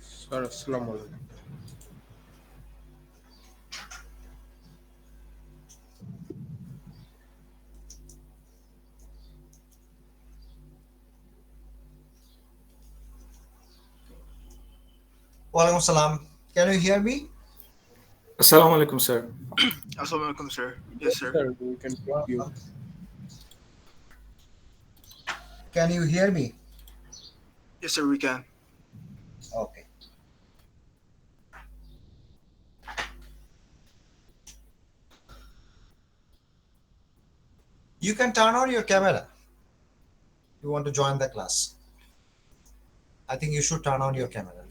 Sir, Assalamu alaikum. Walaikum salam. Can you hear me? Assalamu alaikum, sir. Assalamualaikum, sir. Yes, Yes, sir. sir, we can hear you. Can you hear me? Yes, sir, we can. Okay. You can turn on your camera. You want to join the class. I think you should turn on your camera.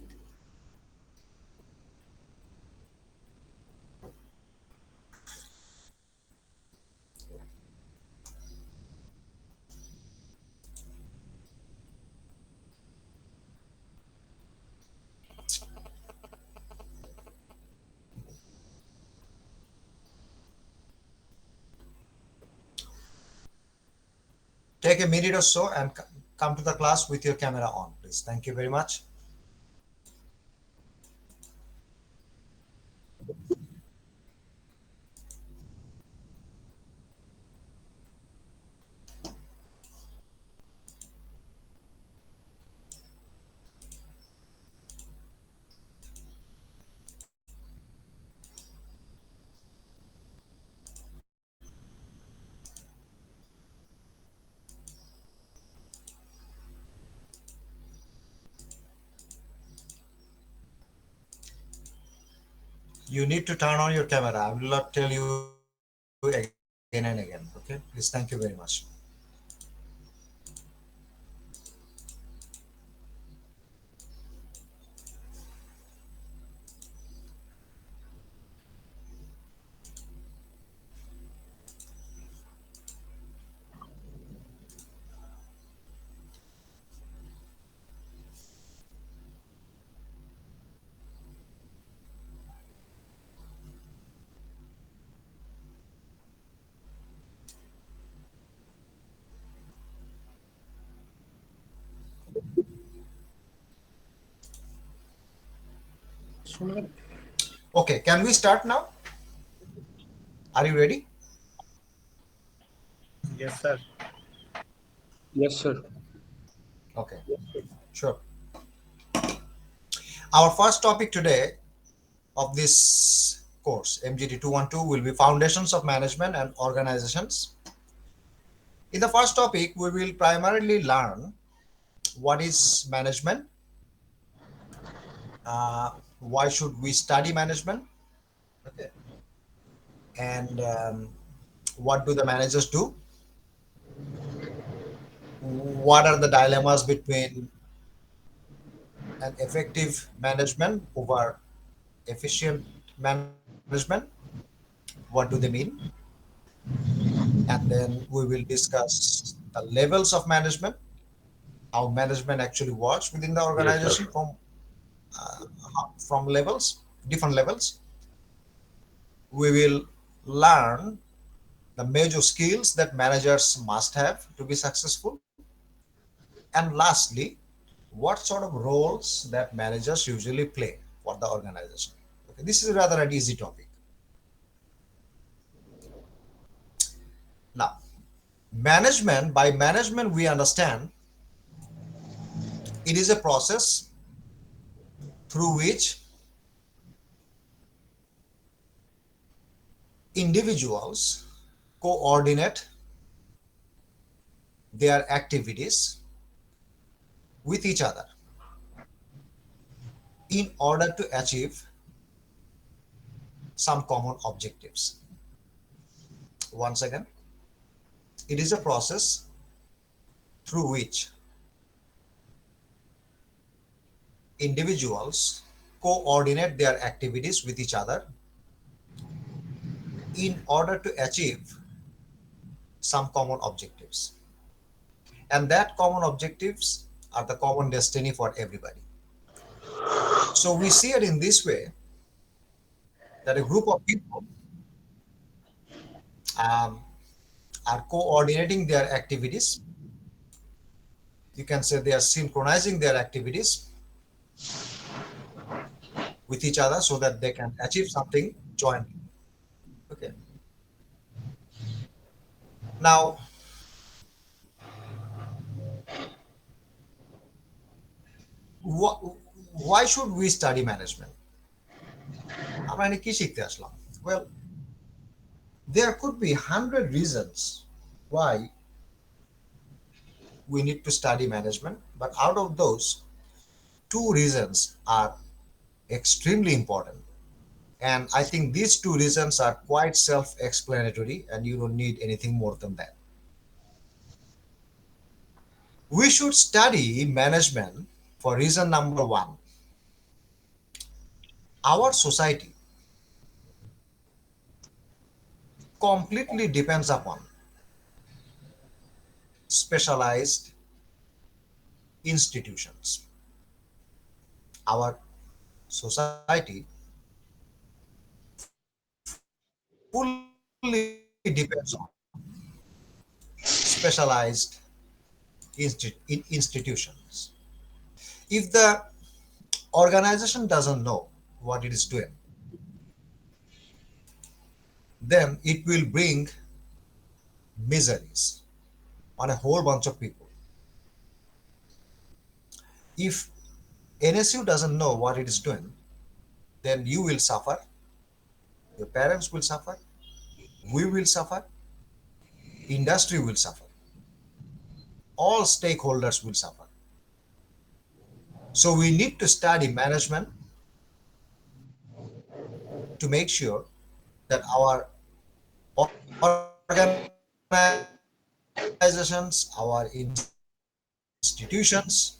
Take a minute or so and come to the class with your camera on, please. Thank you very much. You need to turn on your camera. I will not tell you again and again. Okay, please. Thank you very much. Okay, can we start now? Are you ready? Yes, sir. Yes, sir. Okay, sure. Our first topic today of this course, MGT212, will be Foundations of Management and Organizations. In the first topic, we will primarily learn what is management, why should we study management, okay, and what do the managers do, what are the dilemmas between an effective management over efficient management, what do they mean, and then we will discuss the levels of management, how management actually works within the Yes, sir. organization from levels, different levels. We will learn the major skills that managers must have to be successful, and lastly, what sort of roles that managers usually play for the organization. Okay, this is rather an easy topic. Now, management, by management, we understand it is a process through which individuals coordinate their activities with each other in order to achieve some common objectives. Once again, it is a process through which individuals coordinate their activities with each other in order to achieve some common objectives. And that common objectives are the common destiny for everybody. So we see it in this way that a group of people um, are coordinating their activities You can say they are synchronizing their activities with each other so that they can achieve something jointly. Okay. Now, wh- why should we study management? আমরা এখানে কি শিখতে আসলাম? Well, there could be 100 reasons why we need to study management, but out of those, two reasons are extremely important. And I think these two reasons are quite self explanatory, and you don't need anything more than that. We should study management for reason number one. Our society completely depends upon specialized institutions. Our society fully depends on specialized institutions. If the organization doesn't know what it is doing, then it will bring miseries on a whole bunch of people. If NSU doesn't know what it is doing, then you will suffer, your parents will suffer, we will suffer, industry will suffer, all stakeholders will suffer. So we need to study management to make sure that our organizations, our institutions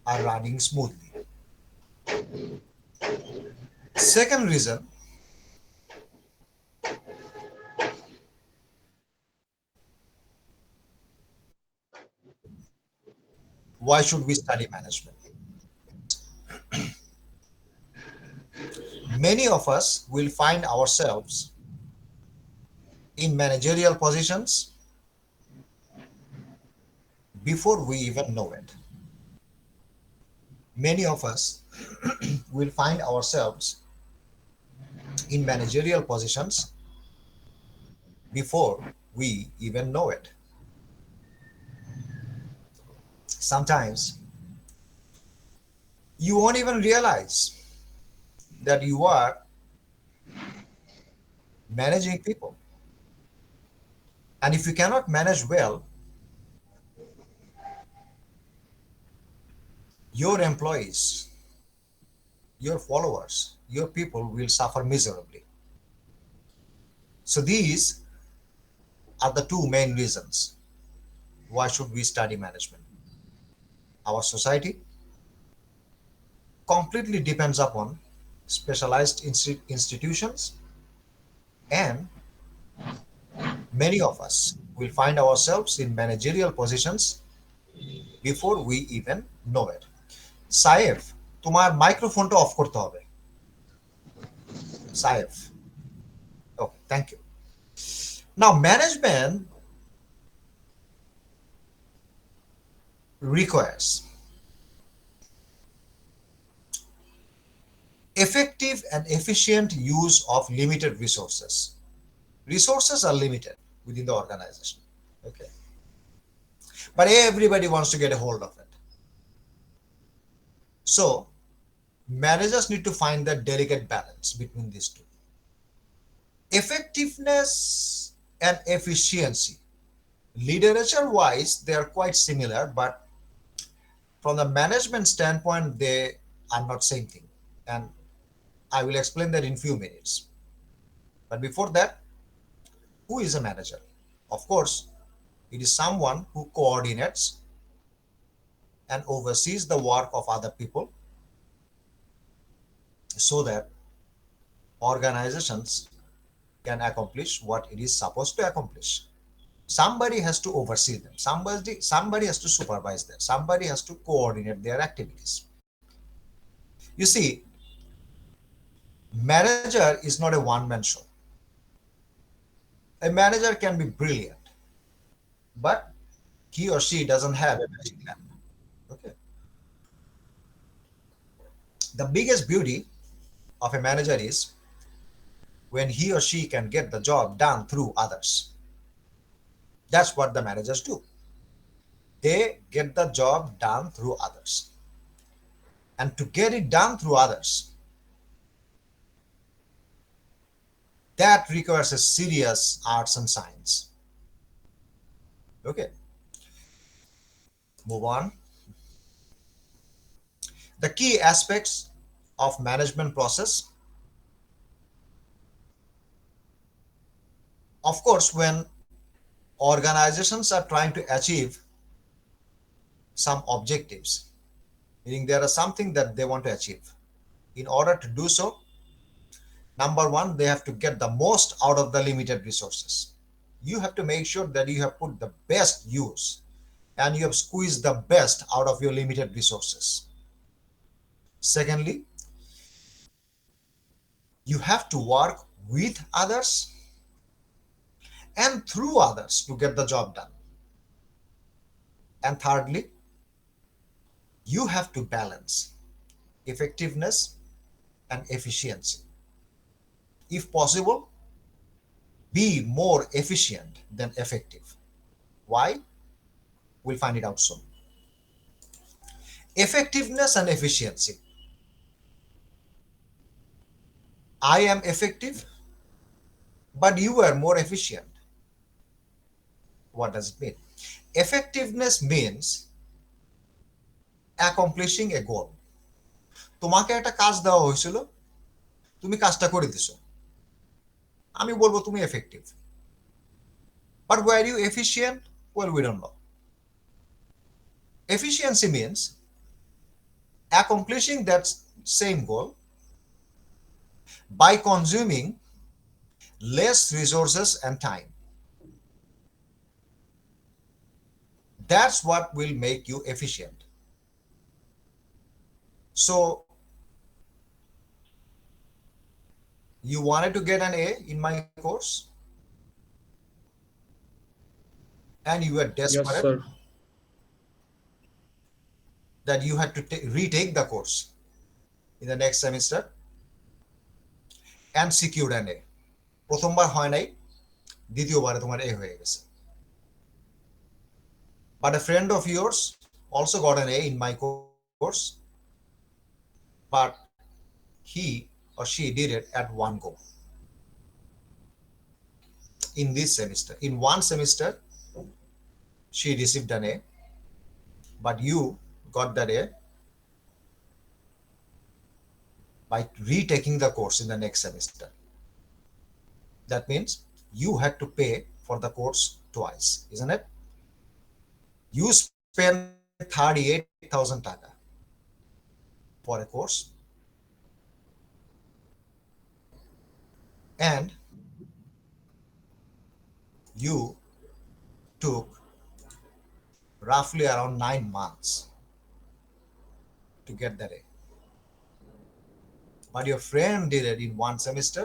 are running smoothly. Second reason why should we study management? Many of us will find ourselves in managerial positions before we even know it. Many of us will find ourselves in managerial positions before we even know it. Sometimes you won't even realize that you are managing people. And if you cannot manage well, your employees, your followers, your people will suffer miserably. So these are the two main reasons why should we study management. Our society completely depends upon specialized institutions, and many of us will find ourselves in managerial positions before we even know it. সায়েফ, তোমার মাইক্রোফোনটা of করতে হবে। সায়েফ, okay, thank you. Now management requires effective and efficient use of limited resources. Resources are limited within the organization. Okay. But everybody wants to get a hold of it. So managers need to find that delicate balance between these two. Effectiveness and efficiency. Literature wise, they are quite similar, but from the management standpoint, they are not same thing. And I will explain that in few minutes. But before that, who is a manager? Of course, it is someone who coordinates and oversees the work of other people so that organizations can accomplish what it is supposed to accomplish. Somebody has to oversee them. Somebody has to supervise them. Somebody has to coordinate their activities. You see, manager is not a one-man show. A manager can be brilliant, but he or she doesn't have a magic lamp. Okay. The biggest beauty of a manager is when he or she can get the job done through others. That's what the managers do. They get the job done through others. And to get it done through others, that requires a serious arts and science. Okay, move on. The key aspects of management process. Of course, when organizations are trying to achieve some objectives, meaning there is something that they want to achieve. In order to do so, number one, they have to get the most out of the limited resources. You have to make sure that you have put the best use and you have squeezed the best out of your limited resources. Secondly, you have to work with others and through others to get the job done. And thirdly, you have to balance effectiveness and efficiency. If possible, be more efficient than effective. Why? We'll find it out soon. Effectiveness and efficiency. I am effective, but you are more efficient. What does it mean? Effectiveness means accomplishing a goal. তোমাকে একটা কাজ দেওয়া হয়েছিল, তুমি কাজটা করে দিছো, আমি বলবো তুমি effective. But were you efficient? Well, we don't know. Efficiency means accomplishing that same goal by consuming less resources and time. That's what will make you efficient. So, you wanted to get an A in my course and you were Yes, desperate sir. that you had to retake the course in the next semester and secured an A. প্রথমবার হয় নাই, দ্বিতীয়বারে তোমার A হয়ে গেছে. But a friend of yours also got an A in my course, but he or she did it at one go. In this semester, in one semester, she received an A, but you got that A by retaking the course in the next semester. That means you had to pay for the course twice, isn't it? You spend 38,000 taka for a course, and you took roughly around 9 months to get that A. But your friend did it in one semester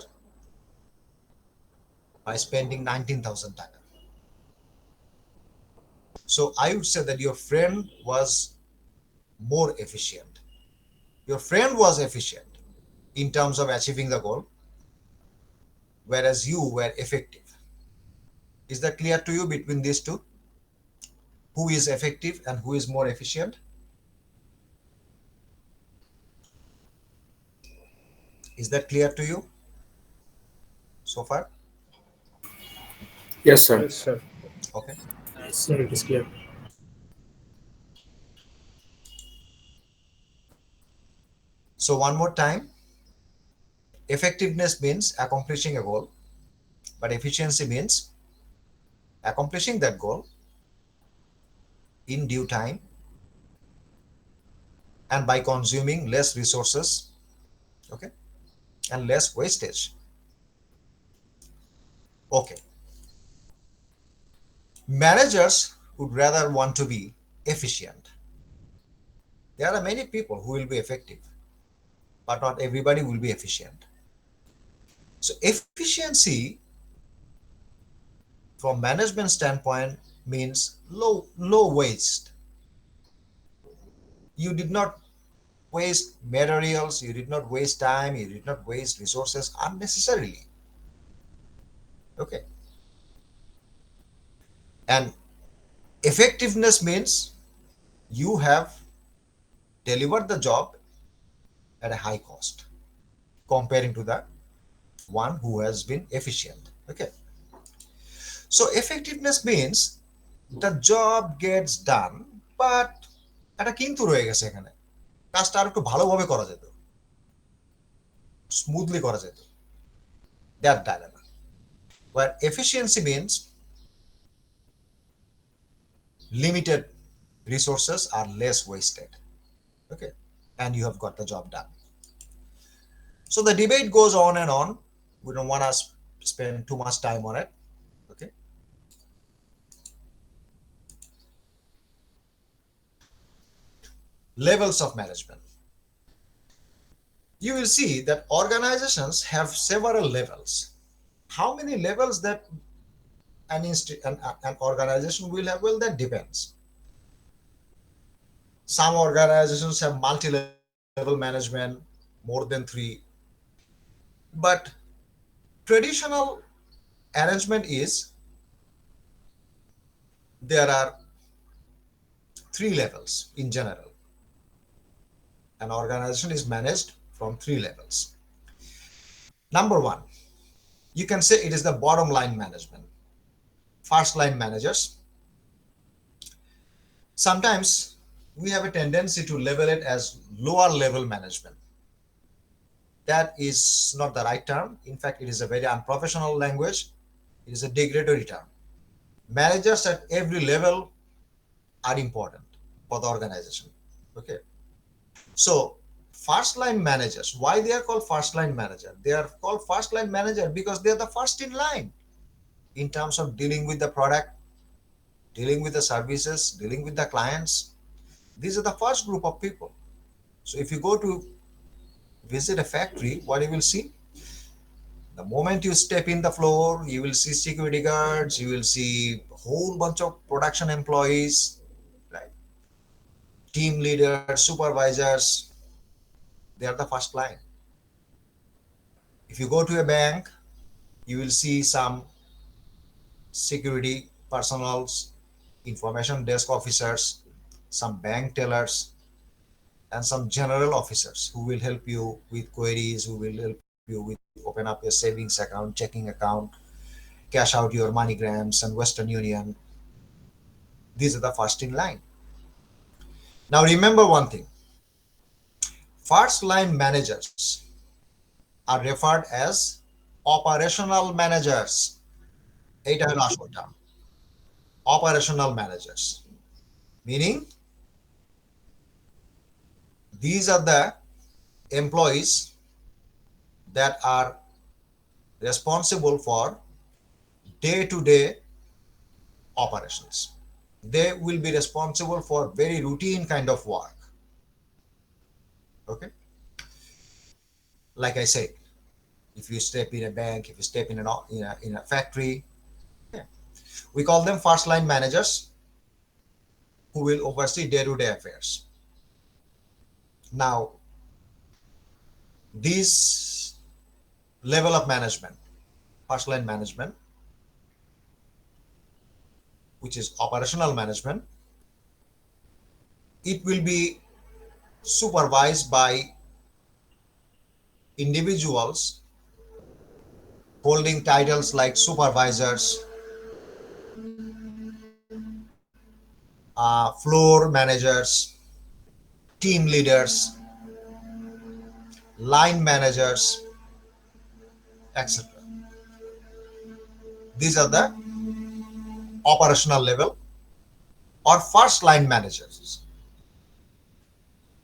by spending 19,000 taka. So I would say that your friend was more efficient. Your friend was efficient in terms of achieving the goal, whereas you were effective. Is that clear to you between these two? Who is effective and who is more efficient? Is that clear to you so far? Yes, sir. Yes, sir. Okay. Yes, sir. It is clear. So one more time, effectiveness means accomplishing a goal, but efficiency means accomplishing that goal in due time and by consuming less resources, okay, and less wastage. Okay. Managers would rather want to be efficient. There are many people who will be effective, but not everybody will be efficient. So efficiency from management standpoint means low waste. You did not waste materials, you did not waste time, you did not waste resources unnecessarily. Okay. And effectiveness means you have delivered the job at a high cost comparing to the one who has been efficient. Okay. So effectiveness means the job gets done, but একটা কিন্তু রয়ে গেছে এখানে, কাজটা আর একটু ভালোভাবে করা যেত, স্মুথলি করা যেত, that dilemma. Where efficiency means limited resources are less wasted. Okay. And you have got the job done. So the debate goes on and on. We don't want to spend too much time on it. Okay. Levels of management. You will see that organizations have several levels. How many levels that an organization will have? Well, that depends. Some organizations have multi-level management, more than 3. But traditional arrangement is there are 3 levels in general. An organization is managed from 3 levels. Number 1, you can say it is the bottom line management. First line managers. Sometimes we have a tendency to label it as lower level management. That is not the right term. In fact, it is a very unprofessional language. It is a degradatory term. Managers at every level are important for the organization. Okay. So first line managers, why they are called first line manager? They are called first line manager because they are the first in line in terms of dealing with the product, dealing with the services, dealing with the clients. These are the first group of people. So if you go to visit a factory, what you will see? The moment you step in the floor, you will see security guards, you will see a whole bunch of production employees, right? Team leaders, supervisors, they are the first line. If you go to a bank, you will see some security personnels, information desk officers, some bank tellers, and some general officers who will help you with queries, who will help you with open up your savings account, checking account, cash out your MoneyGrams and Western Union. These are the first in line. Now remember one thing. First line managers are referred as operational managers. এটা হলো আসল term. Operational managers, meaning these are the employees that are responsible for day-to-day operations. They will be responsible for very routine kind of work. Okay. Like I said, if you step in a bank, if you step in a factory, yeah, we call them first line managers who will oversee day-to-day affairs. Now, this level of management, first line management, which is operational management, it will be supervised by individuals holding titles like supervisors, floor managers, team leaders, line managers, etc. These are the operational level or first line managers.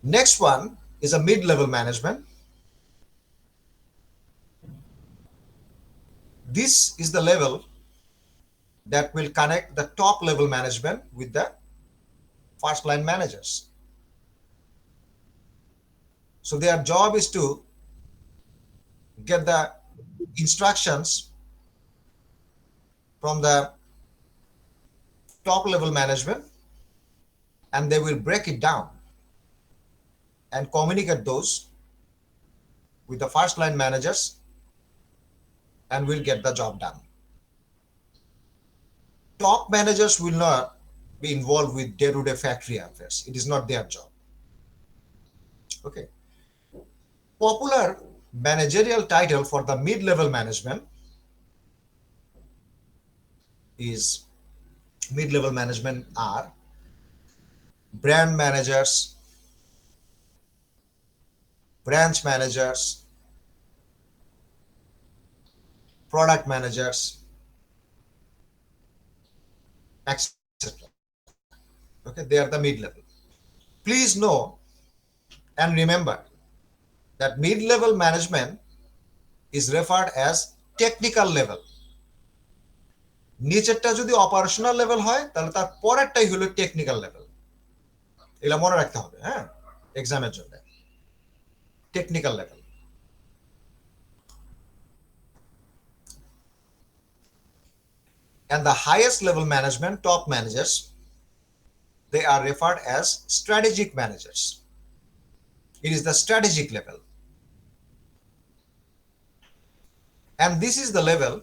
Next one is a mid-level management. This is the level that will connect the top level management with the first line managers. So their job is to get the instructions from the top level management, and they will break it down and communicate those with the first line managers and will get the job done. Top managers will not be involved with day-to-day factory affairs. It is not their job. Okay. Popular managerial title for the mid-level management is mid-level management are brand managers, branch managers, product managers, etc. Okay, they are the mid-level. Please know and remember that mid-level management is referred as technical level. নিচেরটা যদি operational level হয় তাহলে তার পরেরটাই হলো technical level. এগুলা মনে রাখতে হবে, হ্যাঁ, এক্সামের জন্য। Technical level. And the highest level management, top managers, they are referred as strategic managers. It is the strategic level. And this is the level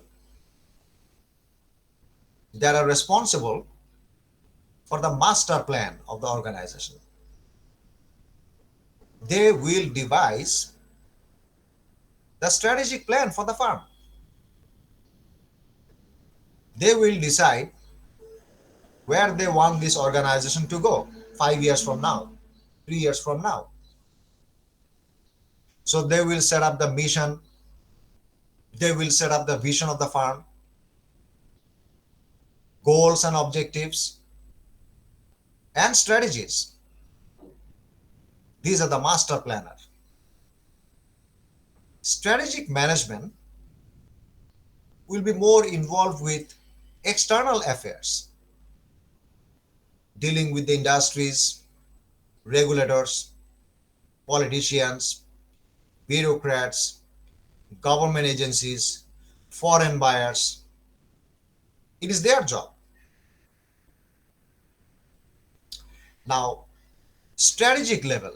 that are responsible for the master plan of the organization. They will devise the strategic plan for the firm. They will decide where they want this organization to go 5 years from now, 3 years from now. So they will set up the mission, they will set up the vision of the firm, goals and objectives, and strategies. These are the master planner. Strategic management will be more involved with external affairs, dealing with the industries, regulators, politicians, bureaucrats, government agencies, foreign buyers. It is their job. Now, strategic level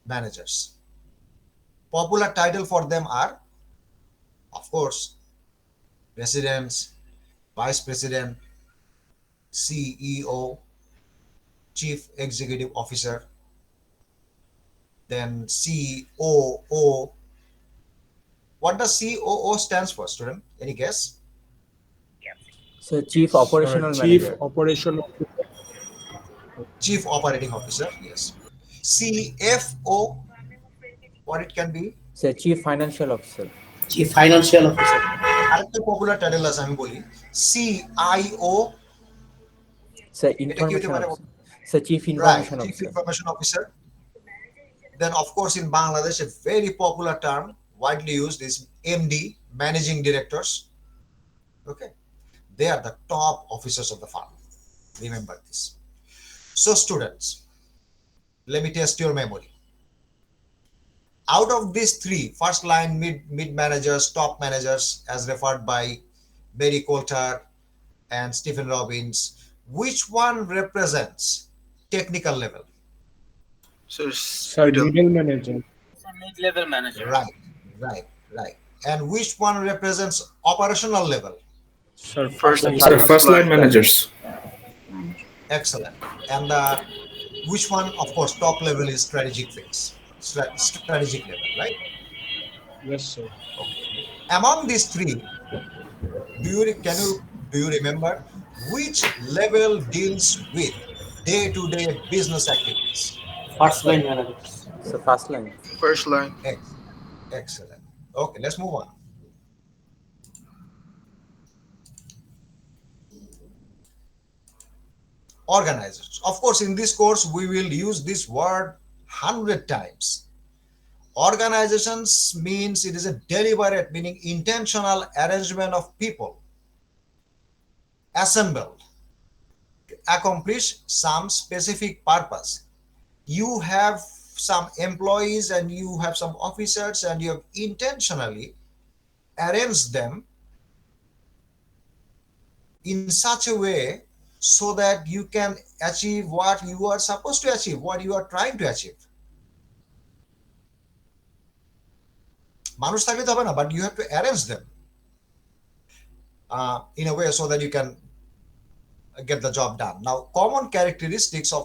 managers, popular title for them are, of course, presidents, vice president, CEO, chief executive officer, then COO. What does COO stands for, student? Any guess? So Chief Operational Chief Manager. Operation Chief operating officer, yes. CFO, what it can be? So Chief Financial Officer. Chief Financial Officer. আরেকটা popular title আছে আমি বলি, CIO, So এটা কি হতে Information পারে? Officer. So Chief Right, Information Chief Officer. Information Officer. Then of course in Bangladesh a very popular term widely used is MD, Managing Directors. Okay, they are the top officers of the firm. Remember this. So students, let me test your memory. Out of these three, first line, mid managers, top managers, as referred by Barry Coulter and Stephen Robbins, which one represents technical level? Sir, Sir, middle manager. Mid-level manager. Right. And which one represents operational level? Sir, First line. Sir, first line managers. Excellent. And which one, of course, top level is strategic phase, strategic level, right? Yes, sir. Among these three, do you remember which level deals with day-to-day business activities? First line manager. So First Line. first line. Excellent. Okay, let's move on. Organizers. Of course, in this course, we will use this word 100 times. Organizations means it is a deliberate, meaning intentional arrangement of people assembled to accomplish some specific purpose. You have some employees and you have some officers and you have intentionally arranged them in such a way so that you can achieve what you are supposed to achieve, what you are trying to achieve. মানুষ থাকলে তো হবে না, but you have to arrange them in a way so that you can get the job done. Now, common characteristics of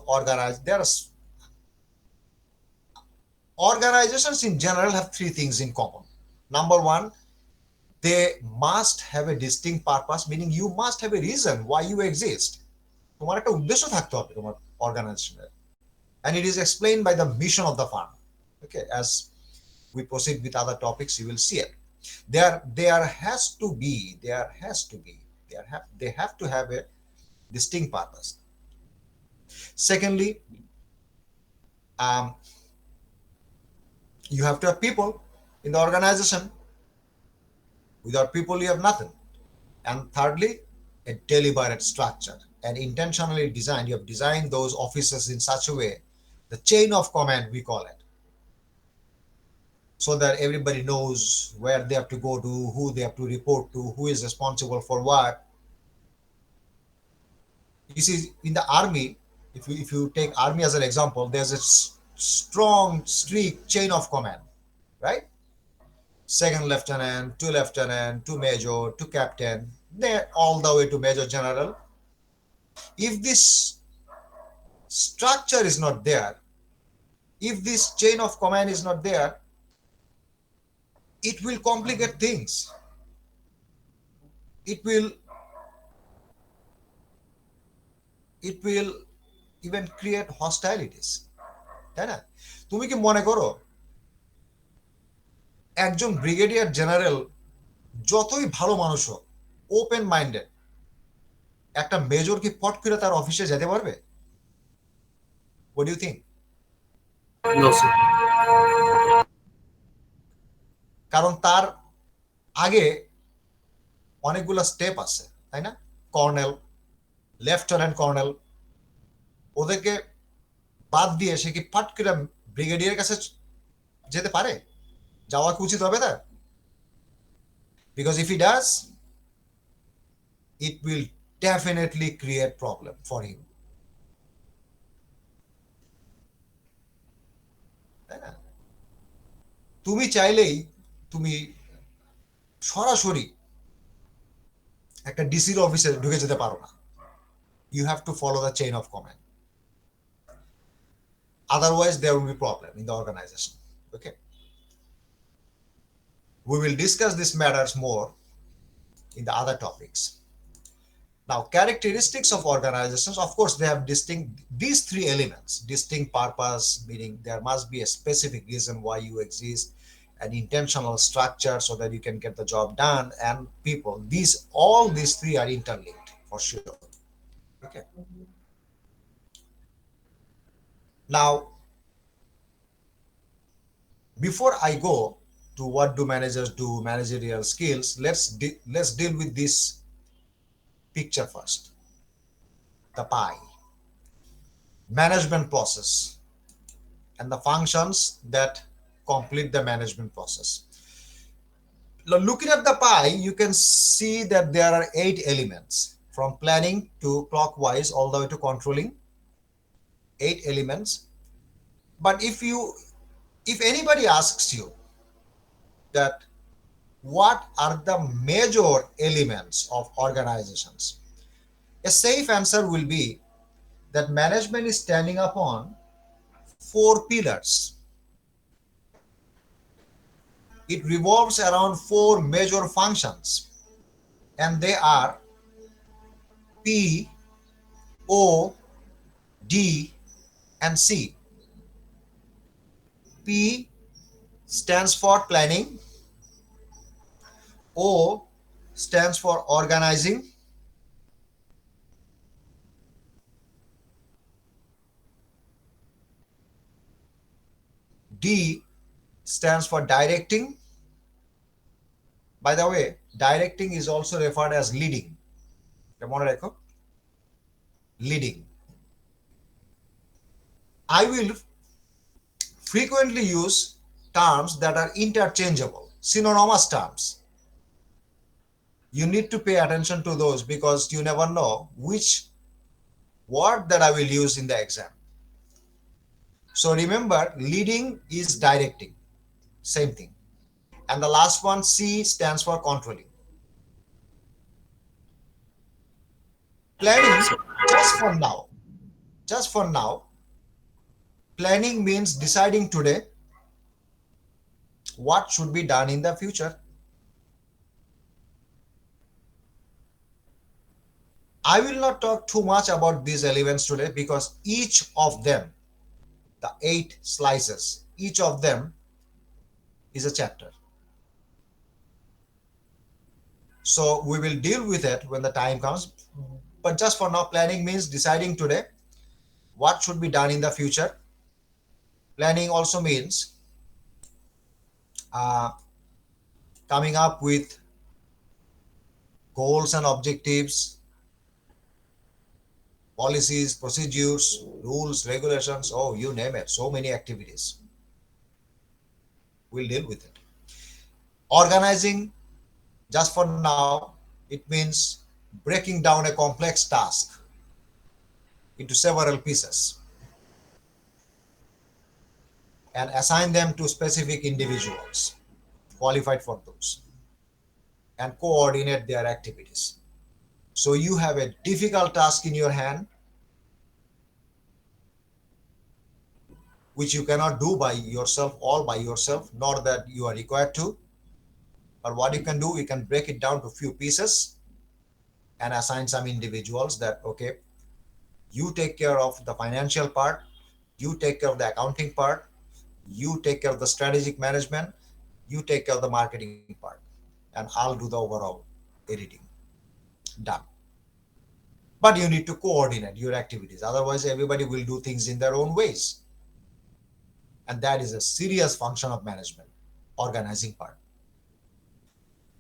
organizations in general have three things in common. Number one, they must have a distinct purpose, meaning you must have a reason why you exist. তোমার একটা উদ্দেশ্য থাকতে হবে তোমার অর্গানাইজেশনের, and it is explained by the mission of the firm. Okay, as we proceed with other topics, you will see it. They have to have a distinct purpose. Secondly, you have to have people in the organization. Without people, you have nothing. And thirdly, a deliberate structure and intentionally designed. You have designed those offices in such a way, the chain of command we call it, so that everybody knows where they have to go to, who they have to report to, who is responsible for what. You see, in the army, if you take army as an example, there's a strong strict chain of command, right? Second lieutenant to major to captain, then all the way to major general. If this structure is not there, if this chain of command is not there, it will complicate things. It will even create hostilities. তাই না? তুমি কি মনে করো একজন brigadier general যতই ভালো মানুষ হোক, ওপেন মাইন্ডেড, একটা মেজর কি পট করে তার অফিসে যেতে পারবে? What do you think? No, sir. কারণ তার আগে অনেকগুলো স্টেপ আছে, তাই না? কর্নেল, লেফটেন্যান্ট কর্নেল, ওদেরকে বাদ দিয়ে সে কি পাট করে ব্রিগেডিয়ারের কাছে যেতে পারে? যাওয়া কি উচিত হবে তার? Because if he does, it will definitely create problem for him. তাই না? তুমি চাইলেই তুমি সরাসরি একটা ডিসির অফিসে ঢুকে যেতে পারো না। You have to follow the chain of command. Otherwise, there will be problem in the organization. Okay. We will discuss these matters more in the other topics. Now, characteristics of organizations, of course, they have these three elements: distinct purpose, meaning there must be a specific reason why you exist, an intentional structure so that you can get the job done, and people. All these three are interlinked for sure. Okay. Now, before I go to what do managers do, managerial skills, let's deal with this picture first. The pie, management process, and the functions that complete the management process. Looking at the pie, you can see that there are 8 elements, from planning to clockwise all the way to controlling. 8 elements. But if anybody asks you that what are the major elements of organizations, a safe answer will be that management is standing upon 4 pillars. It revolves around 4 major functions, and they are P, O, D, and C. P stands for planning, O stands for organizing, D stands for directing. By the way, directing is also referred as leading. Leading. I will frequently use terms that are interchangeable, synonymous terms. You need to pay attention to those because you never know which word that I will use in the exam. So remember, leading is directing, same thing. And the last one, C, stands for controlling. Planning, just for now, planning means deciding today what should be done in the future. I will not talk too much about these elements today because each of them, the 8 slices, each of them is a chapter. So we will deal with it when the time comes. But just for now, planning means deciding today what should be done in the future. Planning also means uh, coming up with goals and objectives, policies, procedures, rules, regulations, oh, you name it, so many activities. We'll deal with it. Organizing, just for now, it means breaking down a complex task into several pieces and assign them to specific individuals qualified for those and coordinate their activities. So you have a difficult task in your hand which you cannot do by yourself, all by yourself, nor that you are required to. But what you can do, you can break it down to few pieces and assign some individuals that, okay, you take care of the financial part, you take care of the accounting part, you take care of the strategic management, you take care of the marketing part, and I'll do the overall editing. Done. But you need to coordinate your activities. Otherwise, everybody will do things in their own ways. And that is a serious function of management, organizing part.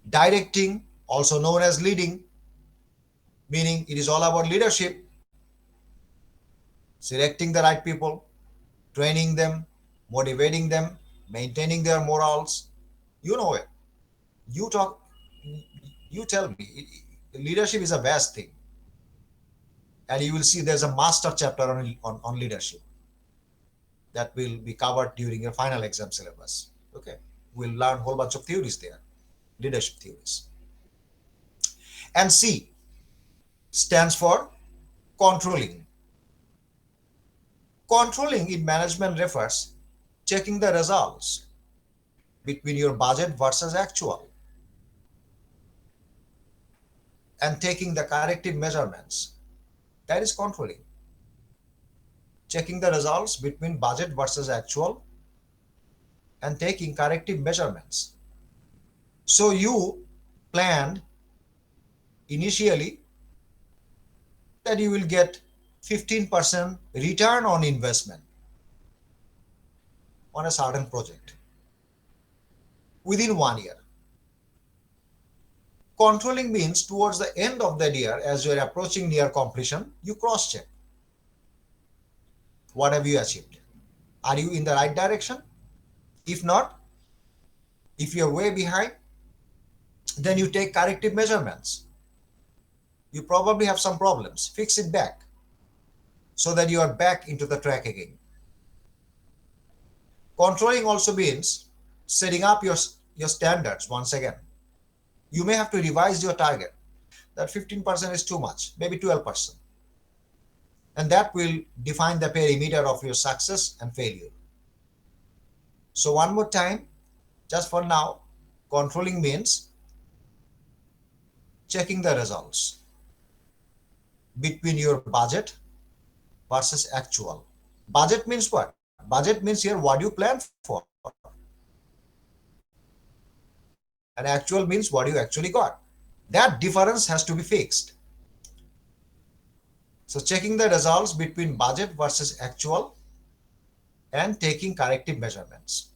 Directing, also known as leading, meaning it is all about leadership, selecting the right people, training them, motivating them, maintaining their morals. You know it. You talk, you tell me. Leadership is a vast thing. And you will see there's a master chapter on leadership that will be covered during your final exam syllabus. Okay. We'll learn a whole bunch of theories there, leadership theories. And C stands for controlling. Controlling in management refers checking the results between your budget versus actual and taking the corrective measurements. That is controlling. Checking the results between budget versus actual and taking corrective measurements. So you planned initially that you will get 15% return on investment on a certain project within 1 year. Controlling means towards the end of that year, as you are approaching near completion, you cross-check. What have you achieved? Are you in the right direction? If not, if you're way behind, then you take corrective measurements. You probably have some problems. Fix it back so that you are back into the track again. Controlling also means setting up your standards once again. You may have to revise your target. That 15% is too much, maybe 12%. And that will define the perimeter of your success and failure. So one more time, just for now, controlling means checking the results between your budget versus actual. Budget means what? Budget means here what you plan for. And actual means what you actually got. That difference has to be fixed. So checking the results between budget versus actual and taking corrective measurements.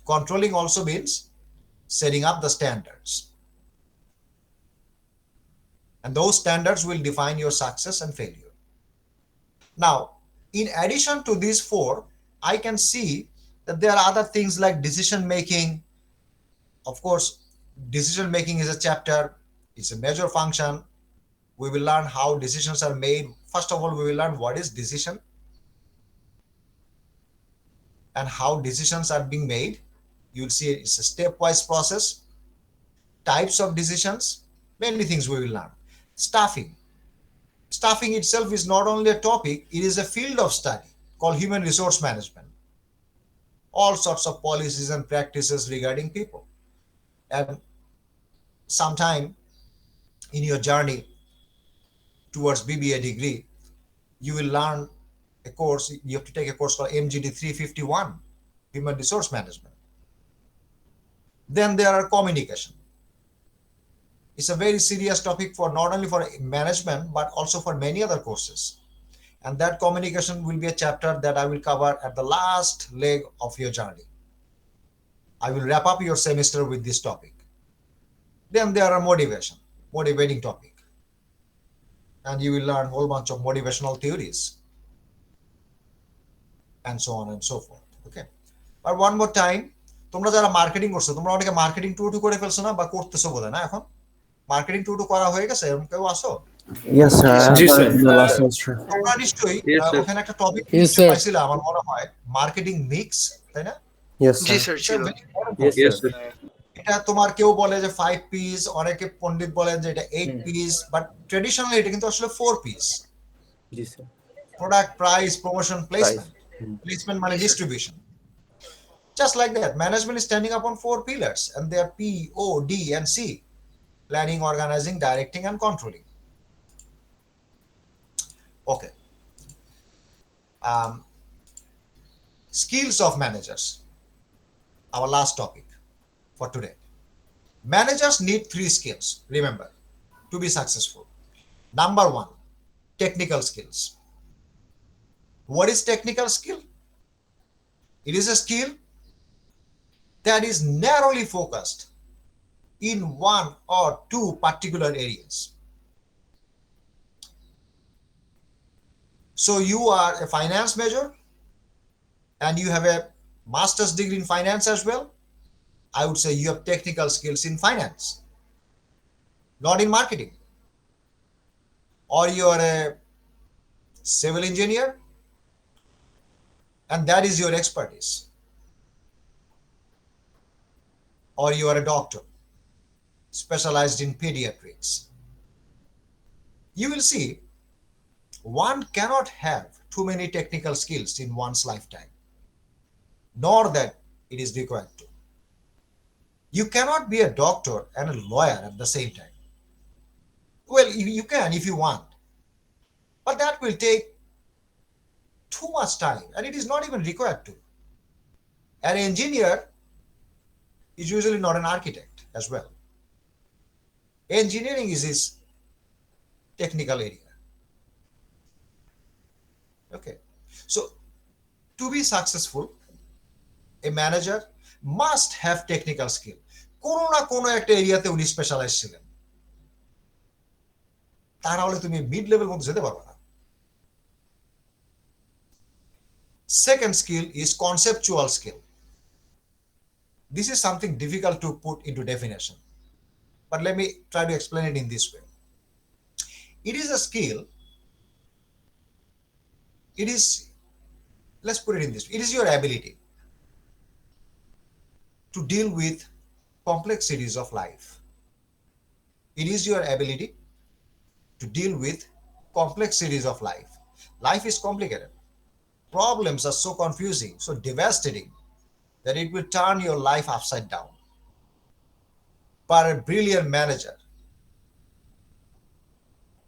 Controlling also means setting up the standards. And those standards will define your success and failure. Now, in addition to these 4, I can see that there are other things like decision making. Of course, decision making is a chapter, it's a major function. We will learn how decisions are made First of all, we will learn what is decision and how decisions are being made. You will see it's a stepwise process, types of decisions, many things we will learn. Staffing. Staffing itself is not only a topic, it is a field of study called human resource management. All sorts of policies and practices regarding people. And sometime in your journey towards BBA degree, you will learn a course, you have to take a course called MGT212.11 Human Resource Management. Then there are communication. It's a very serious topic for not only for management, but also for many other courses. And that communication will be a chapter that I will cover at the last leg of your journey. I will wrap up your semester with this topic. Then there are motivating topic. And you will learn a whole bunch of motivational theories and so on and so forth. Okay. But one more time, তোমরা যারা marketing করছো, তোমরা অনেকে marketing 2 করে ফেলছো না বা করতেছো বোধহয় না এখন? মার্কেটিং 2 করা হয়ে গেছে, এরকম কেউ আসো? Yes, sir. Ji, sir. The last semester. তোমরা নিশ্চয়ই Yes, sir. ওখানে একটা টপিক Yes, sir. পাইছিল আমার মনে হয়, মার্কেটিং মিক্স, তাই না? Yes, G sir. Sir It's a ছিল very important Yes, topic. Yes, sir. sir. এটা তোমার কেউ বলে যে 5 পিস, অনেকে পণ্ডিত বলেন যে এটা 8 পিস, বাট ট্রেডিশনালি এটা কিন্তু আসলে 4 piece. Ji, sir. Product, price, promotion, placement. Hmm. Placement মানে distribution. Just like that, management is standing upon 4 pillars, and they are P, O, D, and C: planning, organizing, directing, and controlling. Okay. Skills of managers. Our last topic for today. Managers need 3 skills, remember, to be successful. Number 1, technical skills. What is technical skill? It is a skill that is narrowly focused in 1 or 2 particular areas. So you are a finance major and you have a master's degree in finance as well. I would say you have technical skills in finance, not in marketing. Or you are a civil engineer and that is your expertise. Or you are a doctor specialized in pediatrics. You will see one cannot have too many technical skills in one's lifetime, nor that it is required to. You cannot be a doctor and a lawyer at the same time. Well, you can if you want, but that will take too much time and it is not even required to. An engineer is usually not an architect as well. Engineering is his technical area. Okay. So to be successful, a manager must have technical skill. কোনো না কোনো একটা এরিয়াতে উনি specialise ছিলেন, তা না হলে তুমি মিড লেভেল মধ্যে যেতে পারবে না। Second skill is conceptual skill. This is something difficult to put into definition, but let me try to explain it in this way. It is a skill. It is, let's put it in this way. It is your ability to deal with complexities of life. It is your ability to deal with complexities of life. Life is complicated. Problems are so confusing, so devastating, that it will turn your life upside down. But a brilliant manager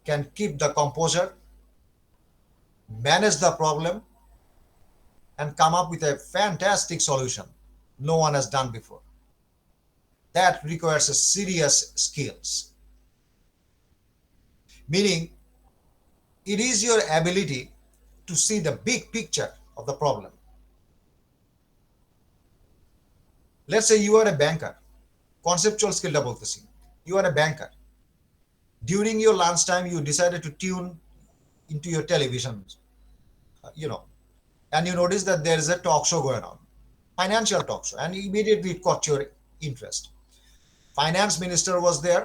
can keep the composure, manage the problem, and come up with a fantastic solution no one has done before. That requires a serious skills. Meaning, it is your ability to see the big picture of the problem. Let's say you are a banker. Conceptual skill টা বলতেছি. You are a banker. During your lunch time, you decided to tune into your television, and you notice that there is a talk show going on, financial talk show, and immediately it caught your interest. Finance minister was there,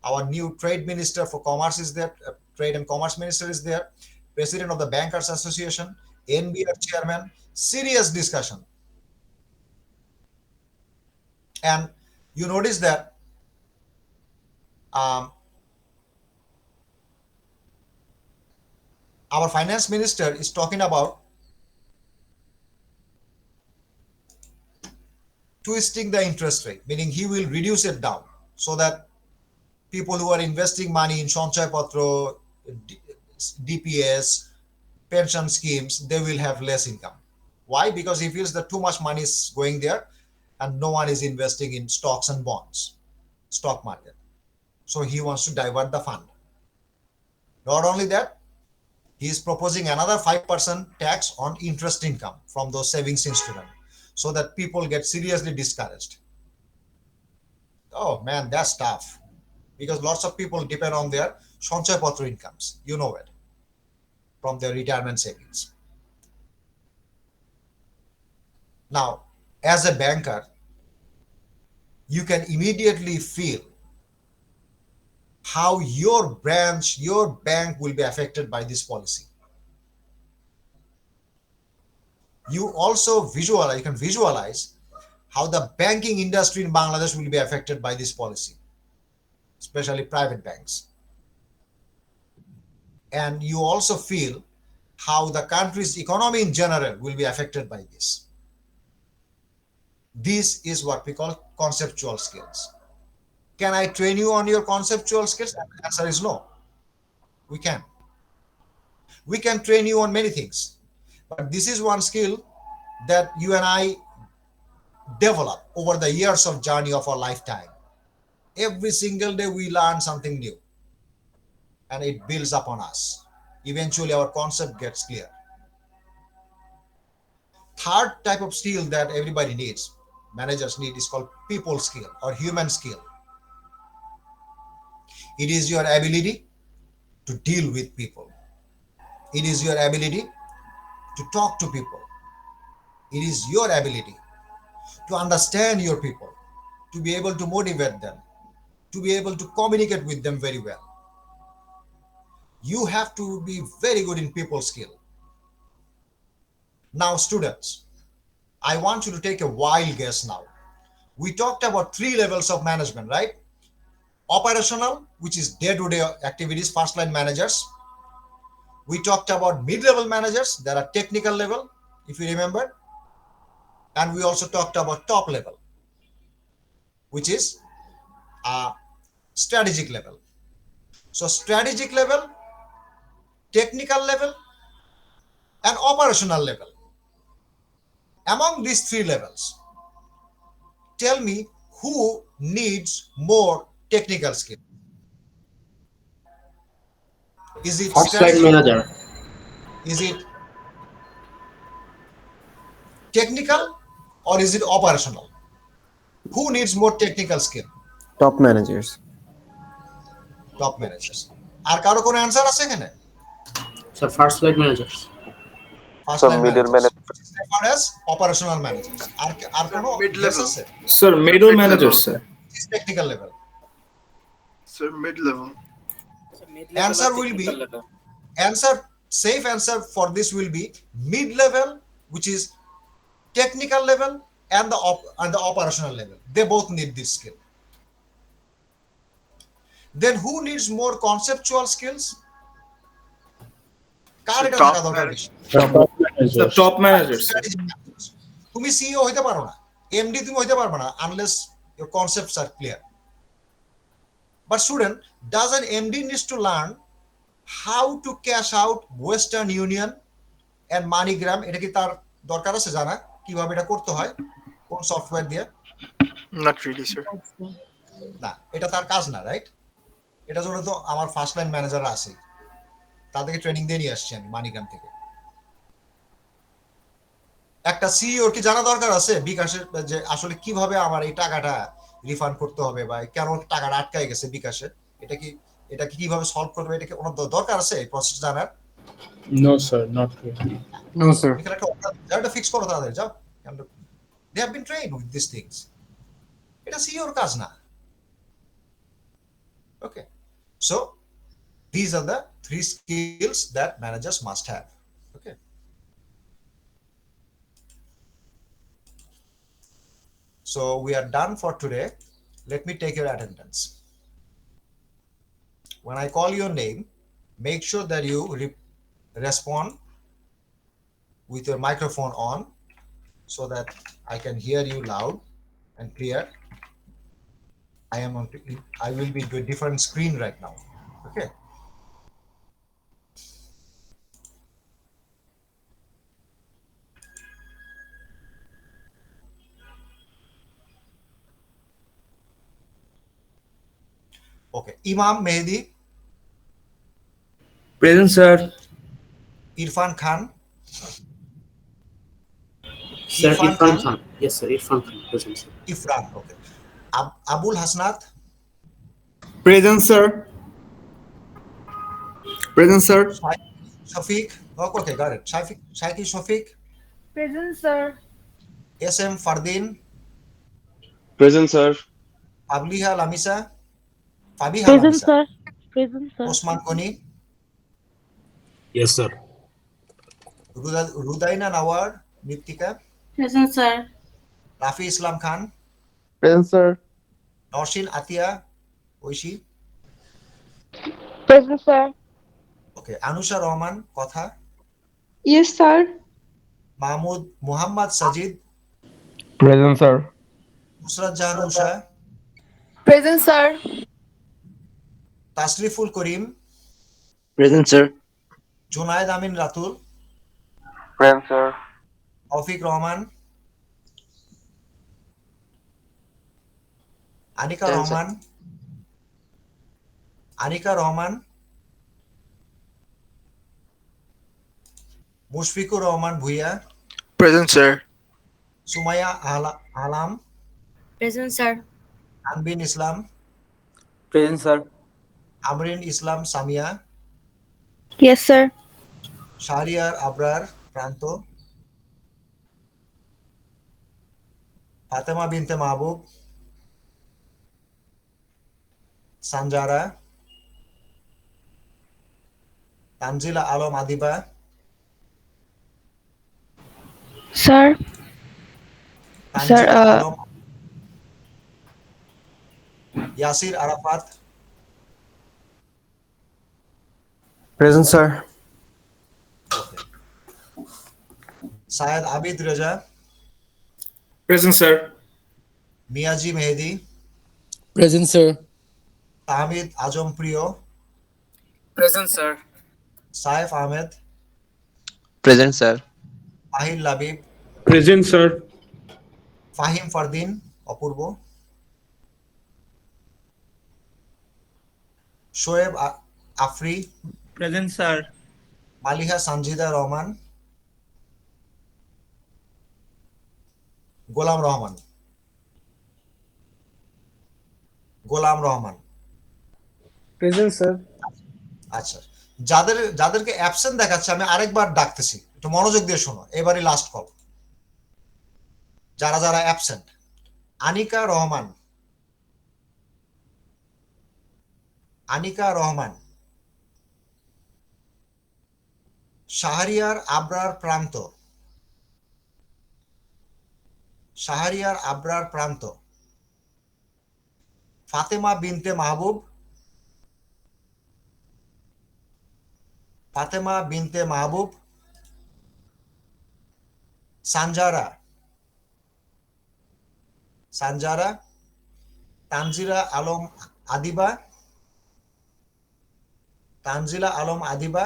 Our new trade minister for commerce is there, trade and commerce minister is there, president of the Bankers Association, NBR chairman, serious discussion. And you notice that our finance minister is talking about twisting the interest rate, meaning he will reduce it down so that people who are investing money in Sanchoy Patro, DPS, pension schemes, they will have less income. Why? Because he feels that too much money is going there and no one is investing in stocks and bonds, stock market. So he wants to divert the fund. Not only that, he is proposing another 5% tax on interest income from those savings instruments so that people get seriously discouraged. Oh man, that's tough. Because lots of people depend on their Sanchoy Patro incomes, you know it, from their retirement savings. Now, as a banker, you can immediately feel how your branch, your bank will be affected by this policy. You can visualize how the banking industry in Bangladesh will be affected by this policy, especially private banks. And you also feel how the country's economy in general will be affected by this. This is what we call conceptual skills. Can I train you on your conceptual skills? The answer is no. We can. We can train you on many things, but this is one skill that you and I develop over the years of journey of our lifetime. Every single day we learn something new and it builds upon us. Eventually our concept gets clear. Third type of skill that everybody needs, managers need, is called people skill or human skill. It is your ability to deal with people. It is your ability to talk to people. It is your ability to understand your people, to be able to motivate them, to be able to communicate with them very well. You have to be very good in people skill. Now, students, I want you to take a wild guess now. We talked about 3 levels of management, right? Operational, which is day-to-day activities, first line managers. We talked about mid-level managers, that are technical level, if you remember. And we also talked about top level, which is strategic level. So strategic level, technical level, and operational level. Among these 3 levels, tell me who needs more technical skill. Is it First line strategic? manager. Is it technical or is it operational? Who needs more technical skill? Top managers. Top managers. আর কারো কোনো answer আছে এখানে? Sir, first line managers. First Some line middle managers. managers. Which is referred as operational managers. আর কোনো guess Mid-level. আছে? Sir, middle Mid-level. manager, sir. Which is technical level. Sir, mid-level. Answer will be safe answer for this will be mid-level, which is technical level, and the operational level. They both need this skill. Then who needs more conceptual skills? কার এটা থাকা দরকার বেশি? The top managers, sir. তুমি CEO হইতে পারো না, MD তুমি হইতে পারবে না unless your concepts are clear. But student, does an MD needs to learn how to cash out Western Union and MoneyGram? এটা কি তার দরকার আছে জানা কিভাবে এটা করতে হয় কোন সফটওয়্যার দিয়ে? Not really, sir. না, এটা তার কাজ না, রাইট? এটা জন্য তো আমার ফার্স্ট লাইন ম্যানেজার আছে, তাদেরকে ট্রেনিং দিয়ে নিয়ে আসছি আমি MoneyGram থেকে। একটা সিইও কি জানা দরকার আছে বিকাশের যে আসলে কিভাবে আমার এই টাকাটা রিফান্ড করতে হবে বা কেন টাকাটা আটকায় গেছে বিকাশে, এটা কি কিভাবে সলভ করবে, এটা কি ওনার দরকার আছে এই প্রসেস জানার? No, sir, not really. No, sir. এখানে একটা ফিক্স করো তাদের, যাও। They have been trained with these things. এটা সিইওর কাজ না। Okay, so these are the 3 skills that managers must have. Okay. So we are done for today. Let me take your attendance. When I call your name, make sure that you respond with your microphone on so that I can hear you loud and clear. I will be to a different screen right now. Okay. Okay. Imam Mehdi, Present, sir. Irfan Khan, Sir, Irfan Irfan Khan, Khan. Yes, sir. Irfan Khan. Present, sir. Ifran. Okay. Abul Hasnat, Present, sir. Present, sir. Shafiq. Okay, got it. Shaiki Shafiq, Present, sir. SM Fardin, Present, sir. Fabiha Lamisa, Fabiha Present, Lamisa, sir. Present, sir. Osman Koni, Yes, sir. Rudaina Nawar, Niptika, Present, sir. Rafi Islam Khan, Present, sir. Norshin Atia, Oishi. Present, sir. Okay, Anusha Rahman, Kotha, Yes, sir. Muhammad Sajid, Present, sir. Nusrat Jahan Usha, Present, sir. Tasriful Karim, Present, sir. Junaid Amin Ratul, Present, sir. Taufiq Rahman, Anika Present, sir. Rahman, Anika Rahman, Mushfiqur Rahman Bhuiya, Present, sir. Sumaya Alam, Present, sir. Anbin Islam, Present, sir. Amrin Islam Samia, Yes, sir. Shahriar Abrar Pranto, Fatima Binte Mahbub, Sanjara, Tanzila Alam Adiba, Sir. Sir, Tanzila Alam, Yasir Arafat, Present, sir. Syed Abid Raja, Present, sir. Miyaji Mehdi, Present, sir. Tahmid Azam Priyo, Present, sir. Saif Ahmed, Present, sir. Ahil Labib, Present, sir. Fahim Fardin, Apurbo, Shoaib Afri, Present, sir. Maliha Sanjida Rahman, Golam Rahman, Golam Rahman. Present, sir. আচ্ছা, যাদেরকে absent দেখাচ্ছে আমি আরেকবার ডাকতেছি, একটু মনোযোগ দিয়ে শোনো, এবারই লাস্ট কল। যারা যারা অ্যাবসেন্ট: আনিকা রহমান, আনিকা রহমান, শাহরিয়ার আবরার প্রান্ত, শাহরিয়ার আবরার প্রান্ত, ফাতেমা বিনতে মাহবুব, ফাতেমা বিনতে মাহবুব, সানজারা, সানজারা, তানজিলা আলম আদিবা, তানজিলা আলম আদিবা,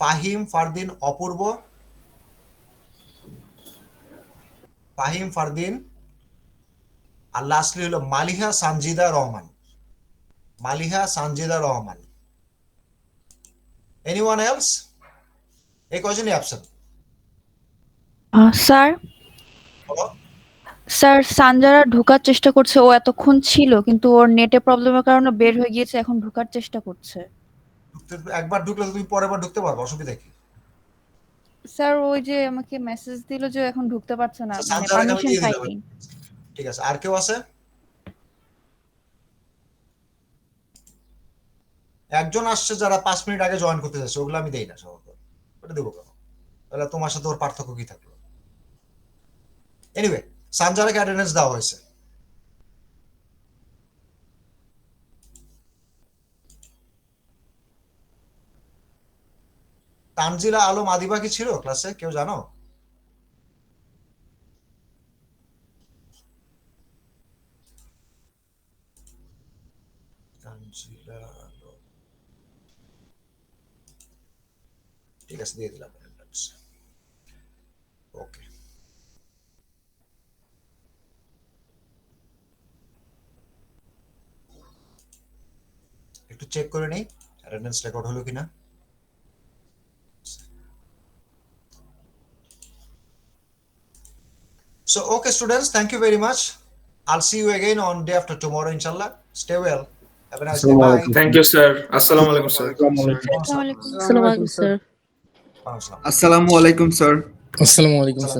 ফাহিম ফারদিন অপূর্ব, ফাহিম ফারদিন, আর লাস্টলি হলো মালিহা সানজিদা রহমান, মালিহা সানজিদা রহমান। Anyone else? এই কয়জনই অ্যাবসেন্ট? স্যার বলো। স্যার সানজারা ঢোকার চেষ্টা করছে, ও এতক্ষণ ছিল কিন্তু ওর নেটে প্রবলেমের কারণে বের হয়ে গিয়েছে, এখন ঢোকার চেষ্টা করছে। একবার ঢুকলে তো তুমি পরের বার ঢুকতে পারবে, অসুবিধা কি? স্যার ওই যে আমাকে মেসেজ দিল যে এখন ঢুকতে পারছে না, মানে সানজারাকে আমি পারমিশন দিয়ে দিলাম। পাইনি। ঠিক আছে, আর কেউ আছে? একজন আসছে যারা 5 মিনিট আগে জয়েন করতে যাচ্ছে, ওগুলো আমি দেই না সাধারণত। ওটা দেবো কেন? তাহলে তোমার সাথে ওর পার্থক্য কি থাকলো? এনিওয়ে, সানজারাকে অ্যাটেন্ডেন্স দেওয়া হয়েছে। তানজিলা আলম আদিবা কি ছিল ক্লাসে, কেউ জানো? তানজিলা আলম, ঠিক আছে, দিয়ে দিলাম অ্যাটেন্ডেন্স। ওকে, একটু চেক করে নেই অ্যাটেন্ডেন্স রেকর্ড হলো কিনা। So, okay, students, thank you very much. I'll see you again on day after tomorrow, inshallah. Stay well. Have a nice day. Bye. Thank you, sir. Assalamu alaikum, sir. আসসালামু আলাইকুম। আসসালামু আলাইকুম। Assalamu alaikum, sir. Assalamu alaikum. Assalamu alaikum, sir. Assalamu alaikum, sir.